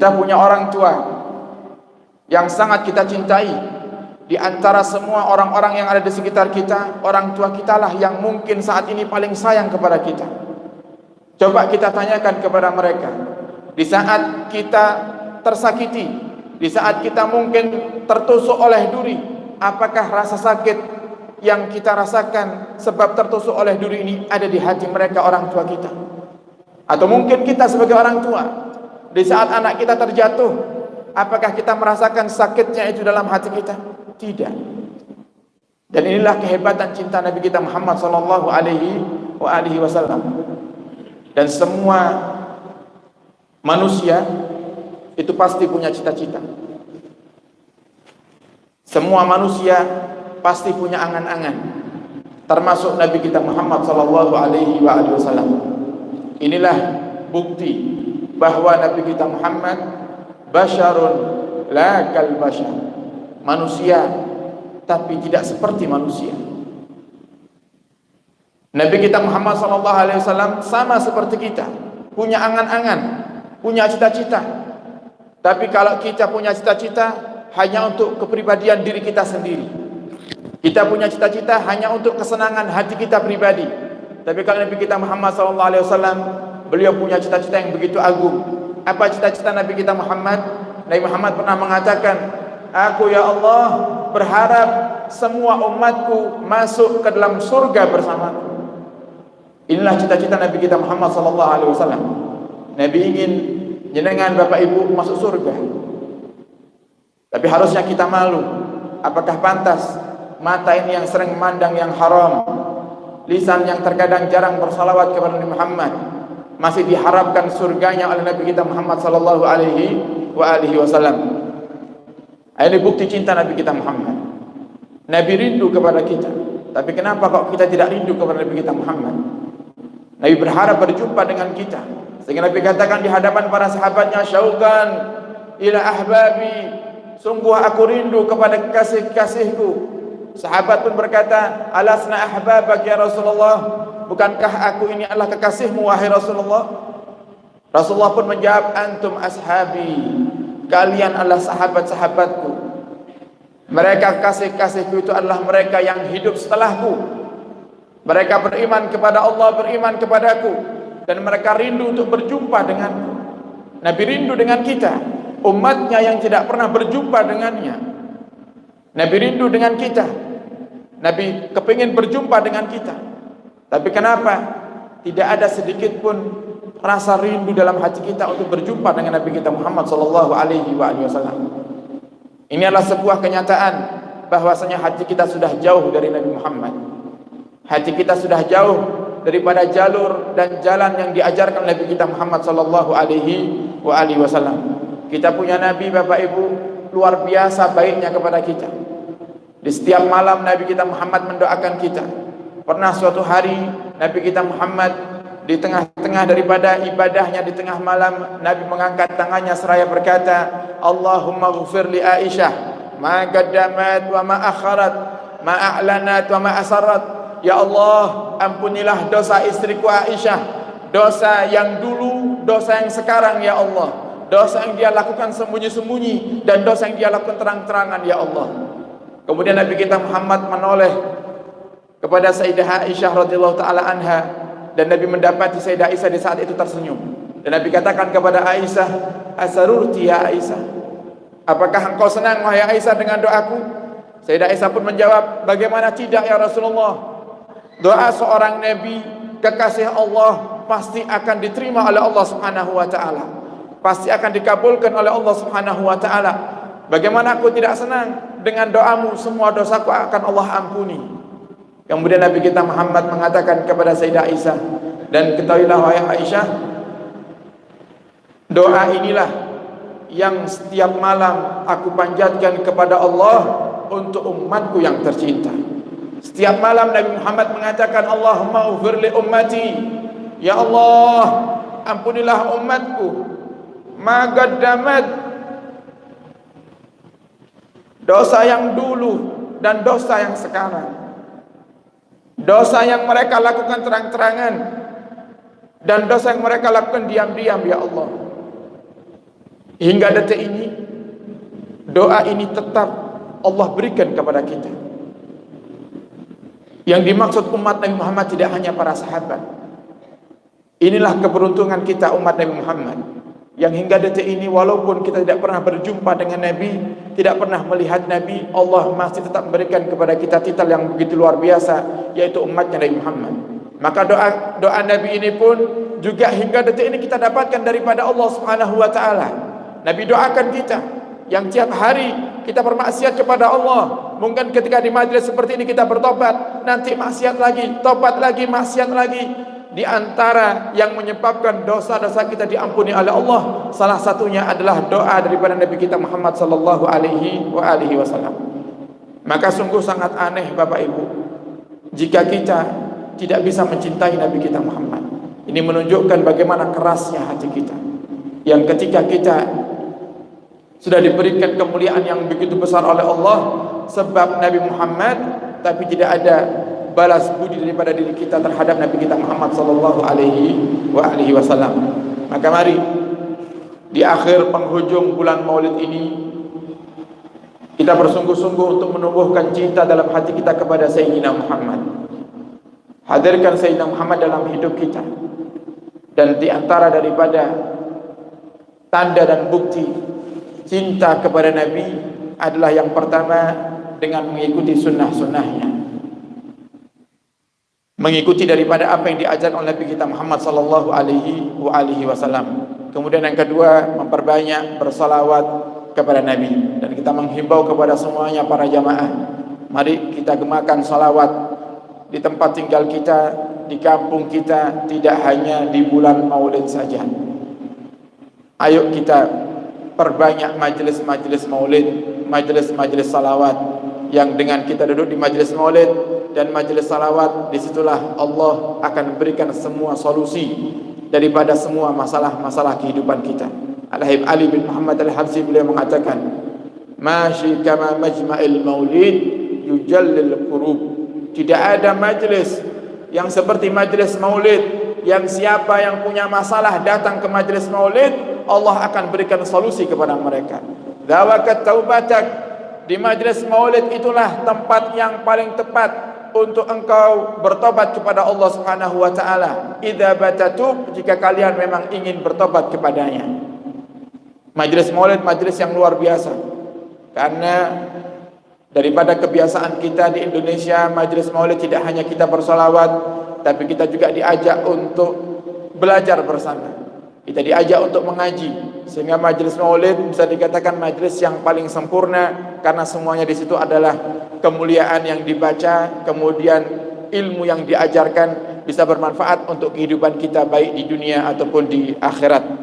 Kita punya orang tua yang sangat kita cintai. Di antara semua orang-orang yang ada di sekitar kita, orang tua kita lah yang mungkin saat ini paling sayang kepada kita. Coba kita tanyakan kepada mereka, di saat kita tersakiti, di saat kita mungkin tertusuk oleh duri, apakah rasa sakit yang kita rasakan sebab tertusuk oleh duri ini ada di hati mereka, orang tua kita? Atau mungkin kita sebagai orang tua, di saat anak kita terjatuh, apakah kita merasakan sakitnya itu dalam hati kita? Tidak. Dan inilah kehebatan cinta Nabi kita Muhammad sallallahu alaihi wasallam. Dan semua manusia itu pasti punya cita-cita. Semua manusia pasti punya angan-angan, termasuk Nabi kita Muhammad sallallahu alaihi wasallam. Inilah bukti bahwa Nabi kita Muhammad basyarun la kal bashar, manusia tapi tidak seperti manusia. Nabi kita Muhammad SAW sama seperti kita, punya angan-angan, punya cita-cita. Tapi kalau kita punya cita-cita hanya untuk kepribadian diri kita sendiri, kita punya cita-cita hanya untuk kesenangan hati kita pribadi. Tapi kalau Nabi kita Muhammad SAW, beliau punya cita-cita yang begitu agung. Apa cita-cita Nabi kita Muhammad? Nabi Muhammad pernah mengatakan, aku ya Allah berharap semua umatku masuk ke dalam surga bersamaku. Inilah cita-cita Nabi kita Muhammad SAW. Nabi ingin jenengan Bapak Ibu masuk surga. Tapi harusnya kita malu. Apakah pantas mata ini yang sering memandang yang haram, lisan yang terkadang jarang bersalawat kepada Nabi Muhammad, masih diharapkan surganya oleh Nabi kita Muhammad SAW? Ini bukti cinta Nabi kita Muhammad. Nabi rindu kepada kita. Tapi kenapa kok kita tidak rindu kepada Nabi kita Muhammad? Nabi berharap berjumpa dengan kita, sehingga Nabi katakan di hadapan para sahabatnya, syauqan ila ahbabi, sungguh aku rindu kepada kekasih-kekasihku. Sahabat pun berkata, alasna ahbabak ya Rasulullah, bukankah aku ini adalah kekasihmu wahai Rasulullah? Rasulullah pun menjawab, antum ashabi, kalian adalah sahabat-sahabatku. Mereka kasih-kasihku itu adalah mereka yang hidup setelahku. Mereka beriman kepada Allah, beriman kepadaku, dan mereka rindu untuk berjumpa denganku. Nabi rindu dengan kita, umatnya yang tidak pernah berjumpa dengannya. Nabi rindu dengan kita, Nabi kepingin berjumpa dengan kita. Tapi kenapa tidak ada sedikit pun rasa rindu dalam hati kita untuk berjumpa dengan Nabi kita Muhammad SAW? Ini adalah sebuah kenyataan bahwasanya hati kita sudah jauh dari Nabi Muhammad. Hati kita sudah jauh daripada jalur dan jalan yang diajarkan Nabi kita Muhammad SAW. Kita punya Nabi, Bapak Ibu, luar biasa baiknya kepada kita. Di setiap malam Nabi kita Muhammad mendoakan kita. Pernah suatu hari Nabi kita Muhammad di tengah-tengah daripada ibadahnya di tengah malam, Nabi mengangkat tangannya seraya berkata, Allahumma ghfir li Aisyah ma qaddamat wa ma akharat, ma a'lanat wa ma asarrat. Ya Allah, ampunilah dosa istriku Aisyah, dosa yang dulu, dosa yang sekarang ya Allah, dosa yang dia lakukan sembunyi-sembunyi dan dosa yang dia lakukan terang-terangan ya Allah. Kemudian Nabi kita Muhammad menoleh kepada Sayyidah Aisyah radhiyallahu taala anha, dan Nabi mendapati Sayyidah Aisyah di saat itu tersenyum. Dan Nabi katakan kepada Aisyah, asarurti ya Aisyah, apakah engkau senang wahai Aisyah dengan doaku? Sayyidah Aisyah pun menjawab, bagaimana tidak ya Rasulullah? Doa seorang Nabi, kekasih Allah, pasti akan diterima oleh Allah Subhanahu wa taala. Pasti akan dikabulkan oleh Allah Subhanahu wa taala. Bagaimana aku tidak senang dengan doamu, semua dosaku akan Allah ampuni. Kemudian Nabi kita Muhammad mengatakan kepada Sayyidah Aisyah, dan ketahuilah wahai Aisyah, doa inilah yang setiap malam aku panjatkan kepada Allah untuk umatku yang tercinta. Setiap malam Nabi Muhammad mengatakan, Allahumma ufir li ummati, ya Allah, ampunilah umatku, ma qaddamat, dosa yang dulu dan dosa yang sekarang, dosa yang mereka lakukan terang-terangan dan dosa yang mereka lakukan diam-diam ya Allah. hingga detik ini doa ini tetap Allah berikan kepada kita. Yang dimaksud umat Nabi Muhammad tidak hanya para sahabat. Inilah keberuntungan kita umat Nabi Muhammad, yang hingga detik ini walaupun kita tidak pernah berjumpa dengan Nabi, tidak pernah melihat Nabi, Allah masih tetap memberikan kepada kita titel yang begitu luar biasa, yaitu umatnya Nabi Muhammad. Maka doa Nabi ini pun juga hingga detik ini kita dapatkan daripada Allah Subhanahu wa taala. Nabi doakan kita yang tiap hari kita bermaksiat kepada Allah. Mungkin ketika di majlis seperti ini kita bertobat, nanti maksiat lagi, tobat lagi, maksiat lagi. Di antara yang menyebabkan dosa-dosa kita diampuni oleh Allah, salah satunya adalah doa daripada Nabi kita Muhammad sallallahu alaihi wasallam. Maka sungguh sangat aneh Bapak Ibu jika kita tidak bisa mencintai Nabi kita Muhammad. Ini menunjukkan bagaimana kerasnya hati kita, yang ketika kita sudah diberikan kemuliaan yang begitu besar oleh Allah sebab Nabi Muhammad, tapi tidak ada balas budi daripada diri kita terhadap Nabi kita Muhammad sallallahu alaihi wasallam. Maka mari di akhir penghujung bulan Maulid ini kita bersungguh-sungguh untuk menumbuhkan cinta dalam hati kita kepada Sayyidina Muhammad. Hadirkan Sayyidina Muhammad dalam hidup kita. Dan di antara daripada tanda dan bukti cinta kepada Nabi adalah yang pertama dengan mengikuti sunnah-sunnahnya, mengikuti daripada apa yang diajarkan oleh Nabi kita Muhammad sallallahu alaihi wasallam. Kemudian yang kedua, memperbanyak bersalawat kepada Nabi. Dan kita menghimbau kepada semuanya para jamaah, mari kita gemakan salawat di tempat tinggal kita, di kampung kita, tidak hanya di bulan Maulid saja. Ayo kita perbanyak majelis-majelis Maulid, majelis-majelis salawat, yang dengan kita duduk di majelis Maulid dan majelis salawat, disitulah Allah akan memberikan semua solusi daripada semua masalah-masalah kehidupan kita. Al-Habib Ali bin Muhammad Al-Habsyi beliau mengatakan, "Masyi kama majma'il maulid yujallil qurub." Tidak ada majelis yang seperti majelis Maulid, yang siapa yang punya masalah datang ke majelis Maulid, Allah akan berikan solusi kepada mereka. Dawakat taubatak, di majelis Maulid itulah tempat yang paling tepat untuk engkau bertobat kepada Allah Subhanahu wa taala. Idza batatub, jika kalian memang ingin bertobat kepadanya. Majelis Maulid majelis yang luar biasa. Karena daripada kebiasaan kita di Indonesia, majelis Maulid tidak hanya kita bersolawat, tapi kita juga diajak untuk belajar bersama. Kita diajak untuk mengaji, sehingga majelis Maulid bisa dikatakan majelis yang paling sempurna, karena semuanya di situ adalah kemuliaan yang dibaca, kemudian ilmu yang diajarkan bisa bermanfaat untuk kehidupan kita baik di dunia ataupun di akhirat.